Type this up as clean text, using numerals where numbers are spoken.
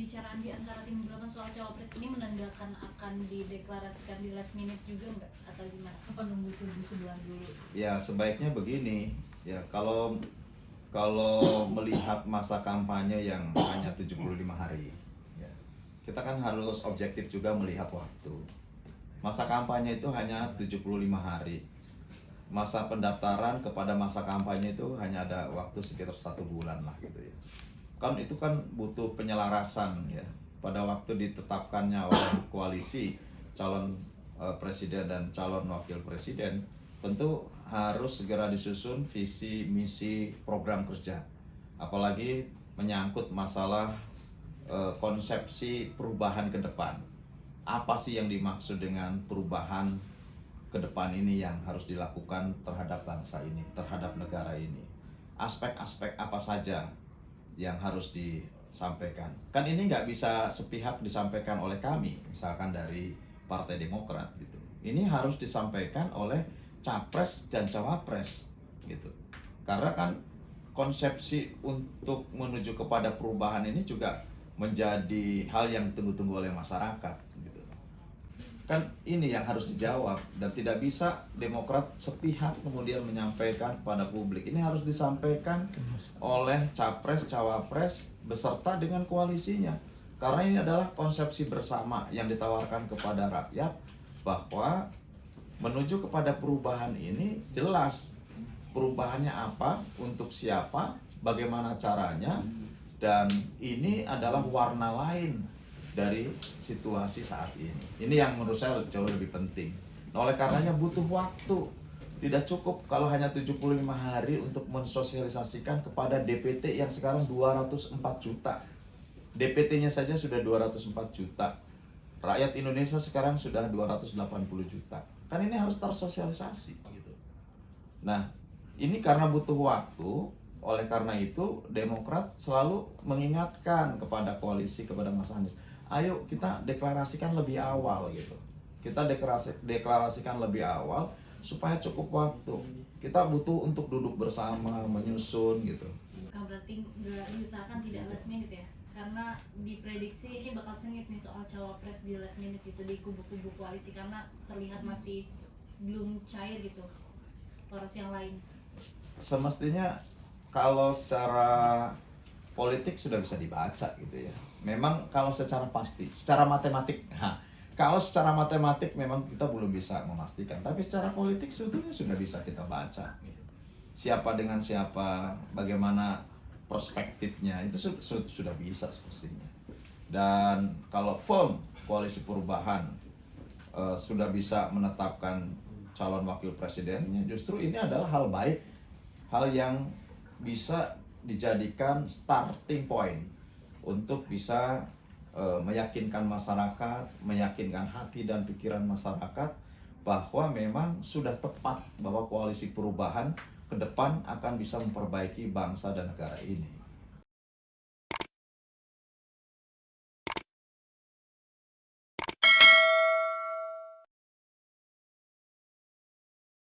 pembicaraan di antara tim 8 soal cawapres ini menandakan akan dideklarasikan di last minute juga nggak atau gimana? Apa nunggu tunggu sebulan dulu? Ya sebaiknya begini, ya kalau melihat masa kampanye yang hanya 75 hari, ya, kita kan harus objektif juga melihat waktu. Masa kampanye itu hanya 75 hari. Masa pendaftaran kepada masa kampanye itu hanya ada waktu sekitar 1 bulan lah gitu ya. Kan itu kan butuh penyelarasan ya. Pada waktu ditetapkannya oleh koalisi calon presiden dan calon wakil presiden, tentu harus segera disusun visi, misi, program kerja. Apalagi menyangkut masalah konsepsi perubahan ke depan. Apa sih yang dimaksud dengan perubahan ke depan ini yang harus dilakukan terhadap bangsa ini, terhadap negara ini? Aspek-aspek apa saja yang harus disampaikan? Kan ini nggak bisa sepihak disampaikan oleh kami, misalkan dari Partai Demokrat gitu. Ini harus disampaikan oleh capres dan cawapres gitu. Karena kan konsepsi untuk menuju kepada perubahan ini juga menjadi hal yang ditunggu-tunggu oleh masyarakat gitu. Kan ini yang harus dijawab dan tidak bisa Demokrat sepihak kemudian menyampaikan kepada publik. Ini harus disampaikan oleh capres, cawapres beserta dengan koalisinya. Karena ini adalah konsepsi bersama yang ditawarkan kepada rakyat bahwa menuju kepada perubahan ini jelas perubahannya apa, untuk siapa, bagaimana caranya, dan ini adalah warna lain dari situasi saat ini. Ini yang menurut saya jauh lebih penting. Nah, oleh karenanya butuh waktu. Tidak cukup kalau hanya 75 hari untuk mensosialisasikan kepada DPT yang sekarang 204 juta. DPT-nya saja sudah 204 juta. Rakyat Indonesia sekarang sudah 280 juta. Kan ini harus tersosialisasi gitu. Nah, ini karena butuh waktu, oleh karena itu Demokrat selalu mengingatkan kepada koalisi, kepada Mas Anies, ayo kita deklarasikan lebih awal gitu. Kita deklarasikan lebih awal supaya cukup waktu. Kita butuh untuk duduk bersama, menyusun gitu. Berarti nggak diusahakan tidak last minute ya? Karena diprediksi ini bakal sengit nih soal cawapres di last minute itu di kubu-kubu koalisi, karena terlihat masih belum cair gitu poros yang lain. Semestinya kalau secara politik sudah bisa dibaca gitu ya. Memang kalau secara pasti, secara matematik, kalau secara matematik memang kita belum bisa memastikan. Tapi secara politik sebetulnya sudah bisa kita baca. Gitu. Siapa dengan siapa, bagaimana perspektifnya, itu sudah bisa semestinya. Dan kalau firm koalisi perubahan sudah bisa menetapkan calon wakil presidennya, justru ini adalah hal baik, hal yang bisa dijadikan starting point untuk bisa meyakinkan masyarakat, meyakinkan hati dan pikiran masyarakat bahwa memang sudah tepat bahwa koalisi perubahan ke depan akan bisa memperbaiki bangsa dan negara ini.